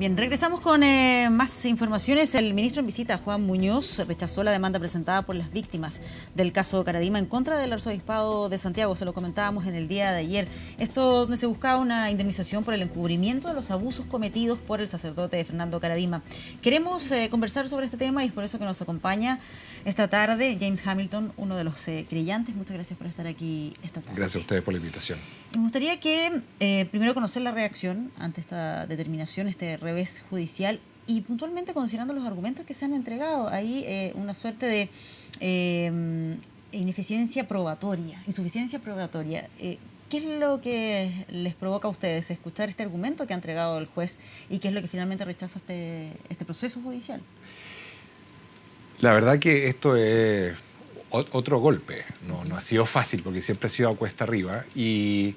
Bien, regresamos con más informaciones. El ministro en visita, Juan Muñoz, rechazó la demanda presentada por las víctimas del caso Caradima en contra del arzobispado de Santiago. Se lo comentábamos en el día de ayer. Esto donde se buscaba una indemnización por el encubrimiento de los abusos cometidos por el sacerdote Fernando Caradima. Queremos conversar sobre este tema y es por eso que nos acompaña esta tarde James Hamilton, uno de los creyentes. Muchas gracias por estar aquí esta tarde. Gracias a ustedes por la invitación. Me gustaría que primero conocer la reacción ante esta determinación, este revés judicial, y puntualmente considerando los argumentos que se han entregado. Hay una suerte de insuficiencia probatoria. ¿Qué es lo que les provoca a ustedes escuchar este argumento que ha entregado el juez y qué es lo que finalmente rechaza este proceso judicial? La verdad que esto es otro golpe. No ha sido fácil porque siempre ha sido a cuesta arriba. Y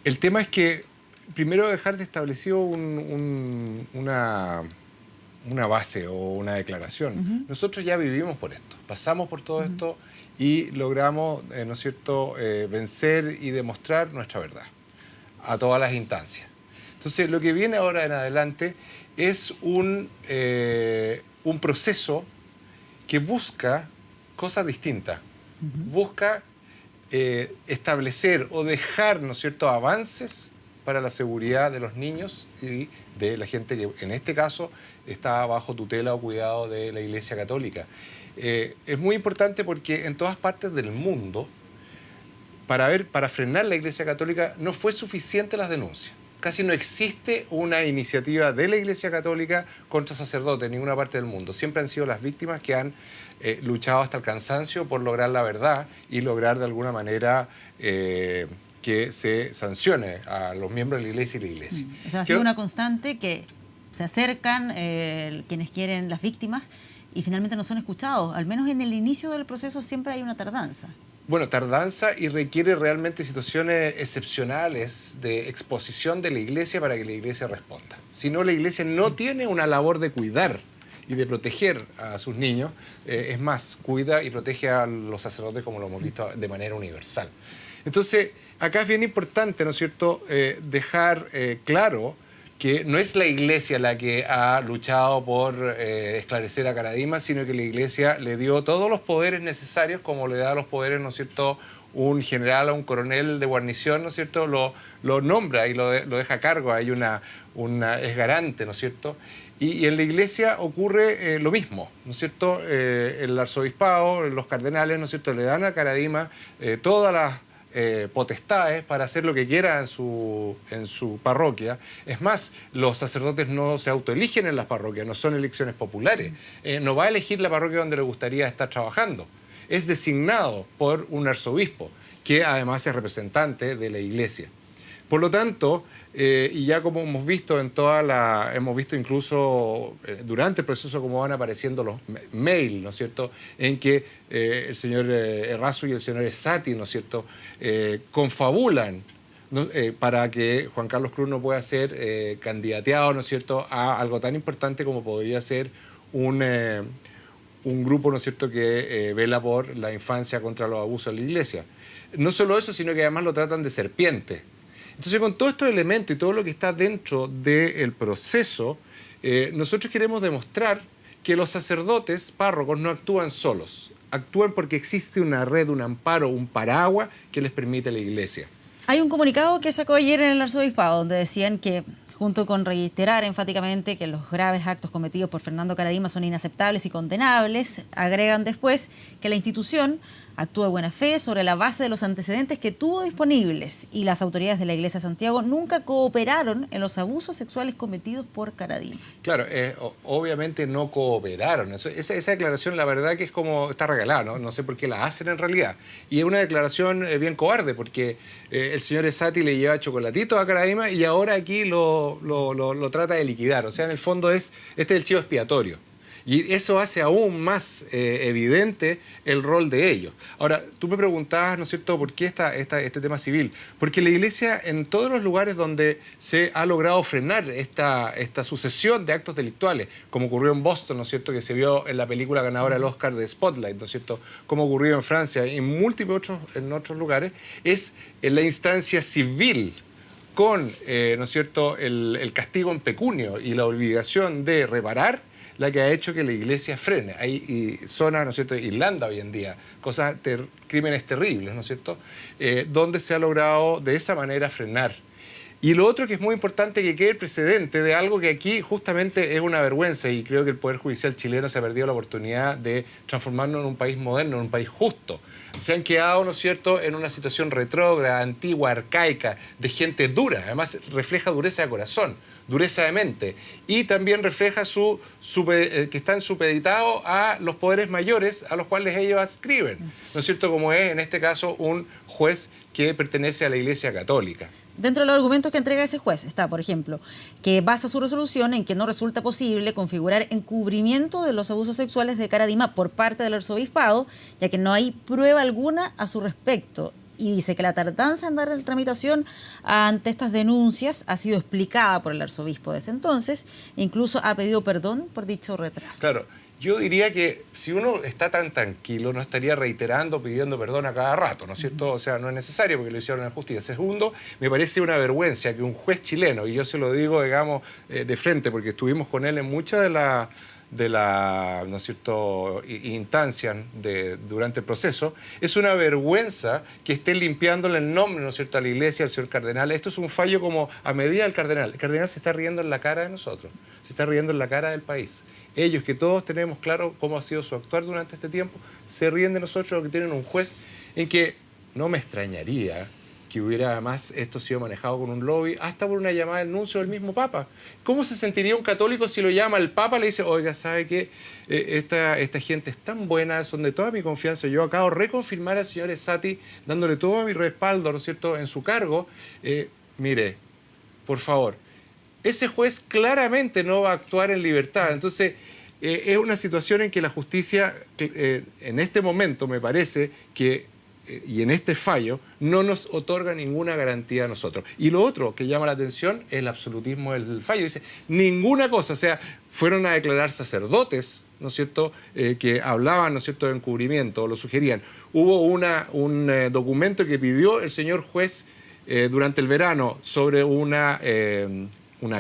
el tema es que primero dejar de establecido una base o una declaración. Nosotros ya vivimos por esto, pasamos por todo esto y logramos, ¿no es cierto?, vencer y demostrar nuestra verdad a todas las instancias. Entonces, lo que viene ahora en adelante es un proceso que busca cosas distintas. Busca establecer o dejar, ¿no es cierto?, avances para la seguridad de los niños y de la gente que en este caso está bajo tutela o cuidado de la Iglesia Católica. Es muy importante porque en todas partes del mundo, para frenar la Iglesia Católica no fue suficiente las denuncias. Casi no existe una iniciativa de la Iglesia Católica contra sacerdotes en ninguna parte del mundo. Siempre han sido las víctimas que han luchado hasta el cansancio por lograr la verdad y lograr de alguna manera que se sancione a los miembros de la Iglesia y la Iglesia. O sea, ha sido una constante que se acercan quienes quieren, las víctimas, y finalmente no son escuchados. Al menos en el inicio del proceso siempre hay una tardanza. Bueno, tardanza y requiere realmente situaciones excepcionales de exposición de la Iglesia para que la Iglesia responda. Si no, la Iglesia no tiene una labor de cuidar y de proteger a sus niños. Es más, cuida y protege a los sacerdotes como lo hemos visto de manera universal. Entonces, acá es bien importante, ¿no es cierto?, dejar claro que no es la Iglesia la que ha luchado por esclarecer a Caradima, sino que la Iglesia le dio todos los poderes necesarios, como le da los poderes, ¿no es cierto?, un general o un coronel de guarnición, ¿no es cierto?, lo nombra y lo deja a cargo, hay es garante, ¿no es cierto?, y en la Iglesia ocurre lo mismo, ¿no es cierto?, el arzobispado, los cardenales, ¿no es cierto?, le dan a Caradima todas las potestades para hacer lo que quiera en su parroquia. Es más, los sacerdotes no se autoeligen en las parroquias, no son elecciones populares. No va a elegir la parroquia donde le gustaría estar trabajando. Es designado por un arzobispo, que además es representante de la Iglesia. Por lo tanto, y ya como hemos visto hemos visto incluso durante el proceso cómo van apareciendo los mails, ¿no es cierto?, en que el señor Errázuriz y el señor Esati, ¿no es cierto?, confabulan, ¿no?, para que Juan Carlos Cruz no pueda ser candidateado, ¿no es cierto?, a algo tan importante como podría ser un grupo, ¿no es cierto?, que vela por la infancia contra los abusos de la Iglesia. No solo eso, sino que además lo tratan de serpiente. Entonces, con todos estos elementos y todo lo que está dentro del proceso, nosotros queremos demostrar que los sacerdotes, párrocos, no actúan solos. Actúan porque existe una red, un amparo, un paraguas que les permite a la Iglesia. Hay un comunicado que sacó ayer en el arzobispado donde decían que, junto con reiterar enfáticamente que los graves actos cometidos por Fernando Caradima son inaceptables y condenables, agregan después que la institución actúa de buena fe sobre la base de los antecedentes que tuvo disponibles y las autoridades de la Iglesia de Santiago nunca cooperaron en los abusos sexuales cometidos por Caradima. Claro, obviamente no cooperaron. Esa declaración, la verdad que es como está regalada, ¿no? No sé por qué la hacen en realidad. Y es una declaración bien cobarde porque el señor Esati le lleva chocolatitos a Caradima y ahora aquí lo trata de liquidar. O sea, en el fondo este es el chivo expiatorio. Y eso hace aún más evidente el rol de ellos. Ahora, tú me preguntabas, ¿no es cierto?, ¿por qué este tema civil? Porque la Iglesia, en todos los lugares donde se ha logrado frenar esta sucesión de actos delictuales, como ocurrió en Boston, ¿no es cierto?, que se vio en la película ganadora del Oscar de Spotlight, ¿no es cierto?, como ocurrió en Francia y en múltiples otros lugares, es en la instancia civil con, ¿no es cierto?, el castigo en pecunio y la obligación de reparar, la que ha hecho que la Iglesia frene. Hay zonas, ¿no es cierto?, Irlanda hoy en día, crímenes terribles, ¿no es cierto?, donde se ha logrado de esa manera frenar. Y lo otro que es muy importante, que quede el precedente de algo que aquí justamente es una vergüenza, y creo que el Poder Judicial chileno se ha perdido la oportunidad de transformarnos en un país moderno, en un país justo. Se han quedado, ¿no es cierto?, en una situación retrógrada, antigua, arcaica, de gente dura. Además refleja dureza de corazón, dureza de mente, y también refleja que están supeditados a los poderes mayores a los cuales ellos adscriben, ¿no es cierto?, como es en este caso un juez que pertenece a la Iglesia Católica. Dentro de los argumentos que entrega ese juez está, por ejemplo, que basa su resolución en que no resulta posible configurar encubrimiento de los abusos sexuales de Caradima por parte del arzobispado, ya que no hay prueba alguna a su respecto. Y dice que la tardanza en dar en tramitación ante estas denuncias ha sido explicada por el arzobispo de ese entonces, e incluso ha pedido perdón por dicho retraso. Claro. Yo diría que si uno está tan tranquilo, no estaría reiterando, pidiendo perdón a cada rato, ¿no es cierto? O sea, no es necesario porque lo hicieron en la justicia. Segundo, me parece una vergüenza que un juez chileno, y yo se lo digo, digamos, de frente, porque estuvimos con él en muchas de la ¿no es cierto?, instancias durante el proceso, es una vergüenza que esté limpiándole el nombre, ¿no es cierto?, a la Iglesia, al señor cardenal. Esto es un fallo como a medida del cardenal. El cardenal se está riendo en la cara de nosotros, se está riendo en la cara del país. Ellos, que todos tenemos claro cómo ha sido su actuar durante este tiempo, se ríen de nosotros, que tienen un juez en que no me extrañaría que hubiera además esto sido manejado con un lobby, hasta por una llamada del nuncio del mismo Papa. ¿Cómo se sentiría un católico si lo llama el Papa y le dice, oiga, ¿sabe qué? Esta gente es tan buena, son de toda mi confianza, yo acabo de reconfirmar al señor Esati, dándole todo mi respaldo, ¿no es cierto?, en su cargo. Mire, por favor, ese juez claramente no va a actuar en libertad. Entonces, es una situación en que la justicia, en este momento, me parece que, y en este fallo, no nos otorga ninguna garantía a nosotros. Y lo otro que llama la atención es el absolutismo del fallo. Dice, ninguna cosa, o sea, fueron a declarar sacerdotes, ¿no es cierto?, que hablaban, ¿no es cierto?, de encubrimiento, o lo sugerían. Hubo un documento que pidió el señor juez durante el verano sobre una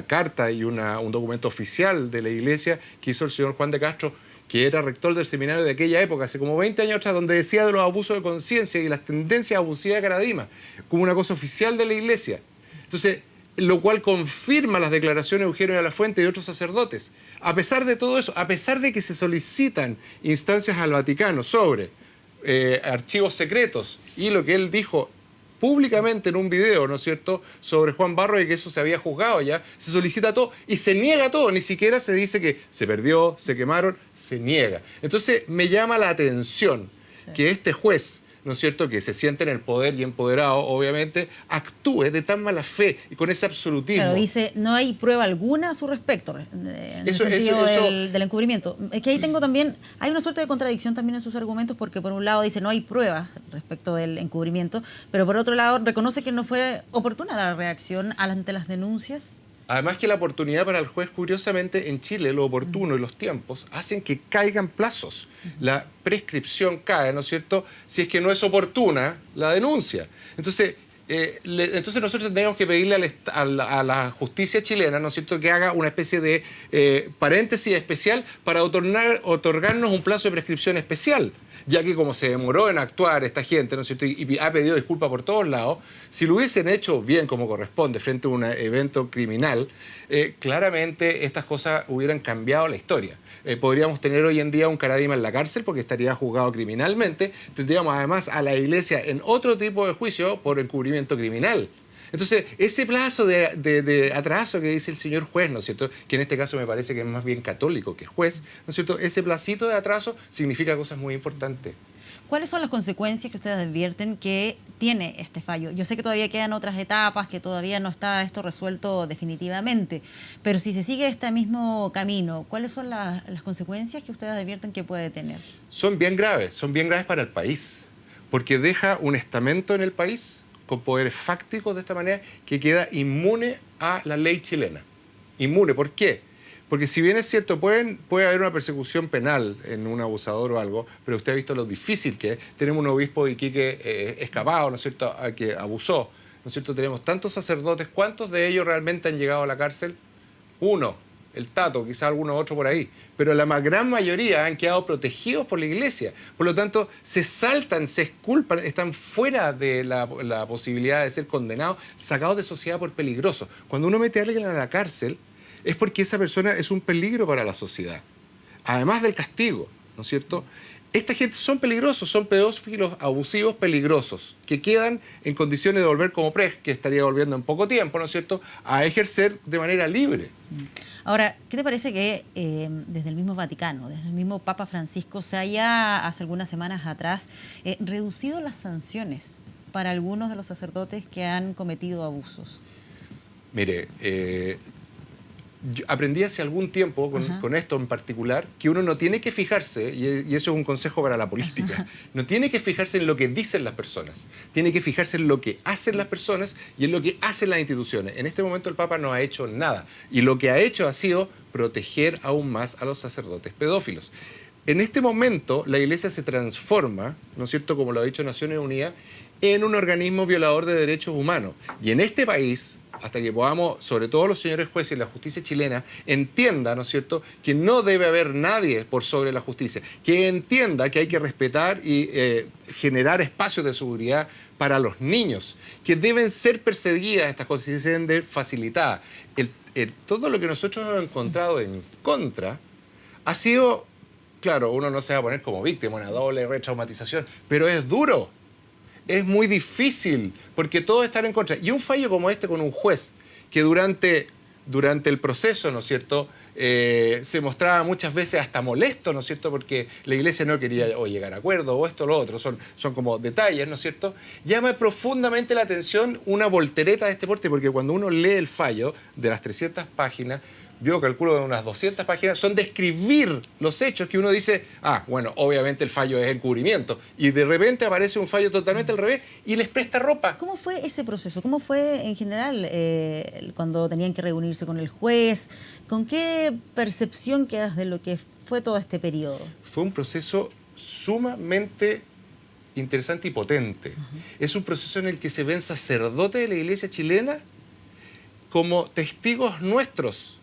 carta y un documento oficial de la Iglesia que hizo el señor Juan de Castro, que era rector del seminario de aquella época, hace como 20 años atrás, donde decía de los abusos de conciencia y las tendencias abusivas de Caradima, como una cosa oficial de la Iglesia. Entonces, lo cual confirma las declaraciones de Eugenio de la Fuente y otros sacerdotes. A pesar de todo eso, a pesar de que se solicitan instancias al Vaticano sobre archivos secretos y lo que él dijo públicamente en un video, ¿no es cierto?, sobre Juan Barros y que eso se había juzgado ya, se solicita todo y se niega todo, ni siquiera se dice que se perdió, se quemaron, se niega. Entonces me llama la atención que este juez, ¿no es cierto?, que se siente en el poder y empoderado, obviamente, actúe de tan mala fe y con ese absolutismo. Claro, dice, no hay prueba alguna a su respecto, en el sentido del encubrimiento. Es que ahí tengo también, hay una suerte de contradicción también en sus argumentos, porque por un lado dice, no hay pruebas respecto del encubrimiento, pero por otro lado reconoce que no fue oportuna la reacción ante las denuncias. Además que la oportunidad para el juez, curiosamente, en Chile, lo oportuno y los tiempos hacen que caigan plazos. La prescripción cae, ¿no es cierto?, si es que no es oportuna la denuncia. Entonces nosotros tendríamos que pedirle a la justicia chilena, ¿no es cierto?, que haga una especie de paréntesis especial para otorgarnos un plazo de prescripción especial, ya que como se demoró en actuar esta gente, ¿no es cierto?, y ha pedido disculpas por todos lados, si lo hubiesen hecho bien como corresponde frente a un evento criminal, claramente estas cosas hubieran cambiado la historia. Podríamos tener hoy en día un Caradima en la cárcel porque estaría juzgado criminalmente, tendríamos además a la Iglesia en otro tipo de juicio por encubrimiento criminal. Entonces, ese plazo de atraso que dice el señor juez, ¿no es cierto?, que en este caso me parece que es más bien católico que juez, ¿no es cierto?, ese placito de atraso significa cosas muy importantes. ¿Cuáles son las consecuencias que ustedes advierten que tiene este fallo? Yo sé que todavía quedan otras etapas, que todavía no está esto resuelto definitivamente, pero si se sigue este mismo camino, ¿cuáles son las consecuencias que ustedes advierten que puede tener? Son bien graves para el país, porque deja un estamento en el país con poderes fácticos de esta manera que queda inmune a la ley chilena. Inmune, ¿por qué? Porque si bien es cierto, puede haber una persecución penal en un abusador o algo, pero usted ha visto lo difícil que es. Tenemos un obispo de Iquique escapado, ¿no es cierto?, que abusó ¿no es cierto?, tenemos tantos sacerdotes, ¿cuántos de ellos realmente han llegado a la cárcel? Uno, el Tato, quizá alguno otro por ahí. Pero la gran mayoría han quedado protegidos por la Iglesia. Por lo tanto, se saltan, se exculpan, están fuera de la posibilidad de ser condenados, sacados de sociedad por peligrosos. Cuando uno mete a alguien a la cárcel, es porque esa persona es un peligro para la sociedad. Además del castigo, ¿no es cierto? Esta gente son peligrosos, son pedófilos abusivos peligrosos, que quedan en condiciones de volver como pres, que estaría volviendo en poco tiempo, ¿no es cierto?, a ejercer de manera libre. Ahora, ¿qué te parece que desde el mismo Vaticano, desde el mismo Papa Francisco, se haya, hace algunas semanas atrás, reducido las sanciones para algunos de los sacerdotes que han cometido abusos? Mire, yo aprendí hace algún tiempo con esto en particular que uno no tiene que fijarse, y eso es un consejo para la política, no tiene que fijarse en lo que dicen las personas, tiene que fijarse en lo que hacen las personas y en lo que hacen las instituciones. En este momento el Papa no ha hecho nada y lo que ha hecho ha sido proteger aún más a los sacerdotes pedófilos. En este momento la Iglesia se transforma, ¿no es cierto?, como lo ha dicho Naciones Unidas, en un organismo violador de derechos humanos. Y en este país, hasta que podamos, sobre todo los señores jueces y la justicia chilena, entienda, ¿no es cierto?, que no debe haber nadie por sobre la justicia, que entienda que hay que respetar y generar espacios de seguridad para los niños, que deben ser perseguidas estas cosas y se deben de facilitadas. Todo lo que nosotros hemos encontrado en contra ha sido, claro, uno no se va a poner como víctima, una doble retraumatización, pero es duro. Es muy difícil, porque todos están en contra. Y un fallo como este con un juez, que durante el proceso, ¿no es cierto?, se mostraba muchas veces hasta molesto, ¿no es cierto?, porque la Iglesia no quería o llegar a acuerdo o esto o lo otro, son como detalles, ¿no es cierto?, llama profundamente la atención una voltereta de este porte, porque cuando uno lee el fallo de las 300 páginas, yo calculo de unas 200 páginas, son describir los hechos que uno dice, bueno, obviamente el fallo es encubrimiento. Y de repente aparece un fallo totalmente al revés y les presta ropa. ¿Cómo fue ese proceso? ¿Cómo fue en general cuando tenían que reunirse con el juez? ¿Con qué percepción quedas de lo que fue todo este periodo? Fue un proceso sumamente interesante y potente. Es un proceso en el que se ven sacerdotes de la Iglesia chilena como testigos nuestros,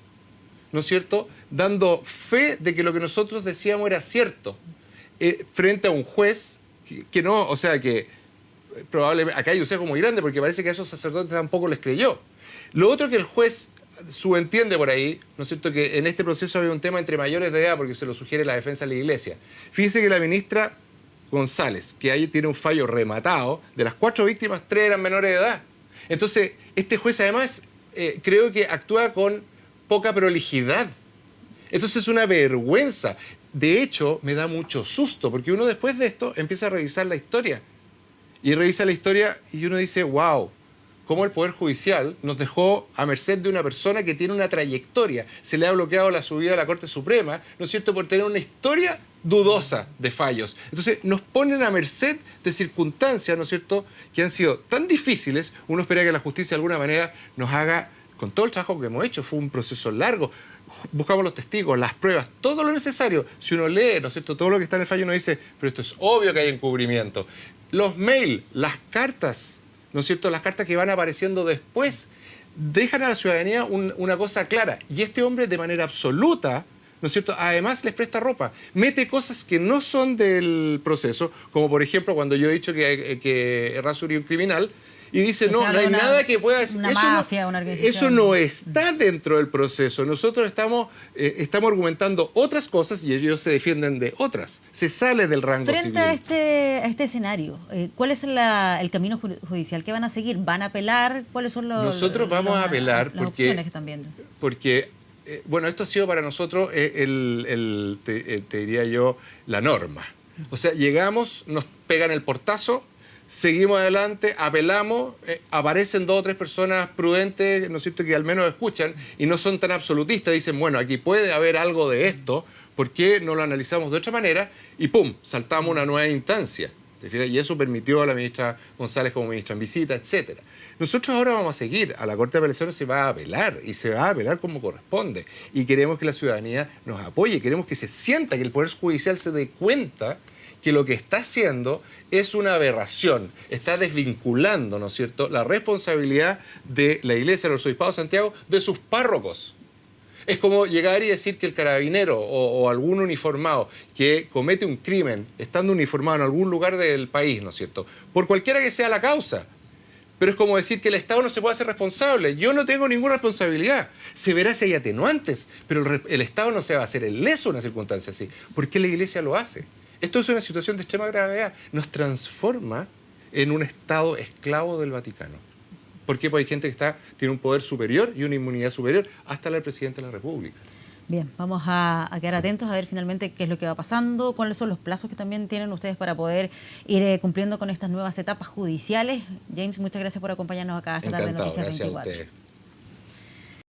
¿no es cierto?, dando fe de que lo que nosotros decíamos era cierto, frente a un juez que no, o sea, que probablemente, acá hay un sesgo muy grande porque parece que a esos sacerdotes tampoco les creyó. Lo otro que el juez subentiende por ahí, ¿no es cierto?, que en este proceso había un tema entre mayores de edad porque se lo sugiere la defensa de la Iglesia. Fíjese que la ministra González, que ahí tiene un fallo rematado, de las 4 víctimas, 3 eran menores de edad. Entonces, este juez además creo que actúa con poca prolijidad. Entonces es una vergüenza. De hecho, me da mucho susto, porque uno después de esto empieza a revisar la historia. Y revisa la historia y uno dice, wow, cómo el Poder Judicial nos dejó a merced de una persona que tiene una trayectoria. Se le ha bloqueado la subida a la Corte Suprema, ¿no es cierto?, por tener una historia dudosa de fallos. Entonces nos ponen a merced de circunstancias, ¿no es cierto?, que han sido tan difíciles. Uno espera que la justicia de alguna manera nos haga, con todo el trabajo que hemos hecho, fue un proceso largo, buscamos los testigos, las pruebas, todo lo necesario. Si uno lee, ¿no es cierto?, todo lo que está en el fallo, uno dice, pero esto es obvio que hay encubrimiento. Los mails, las cartas, ¿no es cierto?, las cartas que van apareciendo después, dejan a la ciudadanía una cosa clara. Y este hombre, de manera absoluta, ¿no es cierto?, además les presta ropa. Mete cosas que no son del proceso, como por ejemplo cuando yo he dicho que Errázuriz es un criminal, y dice, no hay nada que pueda decir. Una mafia, una organización. Eso no está dentro del proceso. Nosotros estamos argumentando otras cosas y ellos se defienden de otras. Se sale del rango civil. Frente a este escenario, ¿cuál es el camino judicial que van a seguir? ¿Van a apelar? ¿Cuáles son Nosotros vamos a apelar las opciones que están viendo? Porque, bueno, esto ha sido para nosotros, te diría yo, la norma. O sea, llegamos, nos pegan el portazo, seguimos adelante, apelamos, aparecen 2 o 3 personas prudentes, ¿no es cierto?, que al menos escuchan y no son tan absolutistas, dicen, bueno, aquí puede haber algo de esto, ¿por qué no lo analizamos de otra manera? Y ¡pum!, saltamos una nueva instancia. ¿Te fijas? Y eso permitió a la ministra González como ministra en visita, etc. Nosotros ahora vamos a seguir, a la Corte de Apelaciones se va a apelar y se va a apelar como corresponde. Y queremos que la ciudadanía nos apoye, queremos que se sienta, que el Poder Judicial se dé cuenta que lo que está haciendo es una aberración, está desvinculando, ¿no es cierto?, la responsabilidad de la Iglesia del Arzobispado de Santiago de sus párrocos. Es como llegar y decir que el carabinero o algún uniformado que comete un crimen estando uniformado en algún lugar del país, ¿no es cierto?, por cualquiera que sea la causa. Pero es como decir que el Estado no se puede hacer responsable. Yo no tengo ninguna responsabilidad. Se verá si hay atenuantes, pero el Estado no se va a hacer el leso en una circunstancia así. ¿Por qué la Iglesia lo hace? Esto es una situación de extrema gravedad. Nos transforma en un Estado esclavo del Vaticano. ¿Por qué? Porque hay gente que tiene un poder superior y una inmunidad superior hasta la del presidente de la República. Bien, vamos a quedar atentos a ver finalmente qué es lo que va pasando, cuáles son los plazos que también tienen ustedes para poder ir cumpliendo con estas nuevas etapas judiciales. James, muchas gracias por acompañarnos acá esta tarde en Noticias 24. Gracias a ustedes.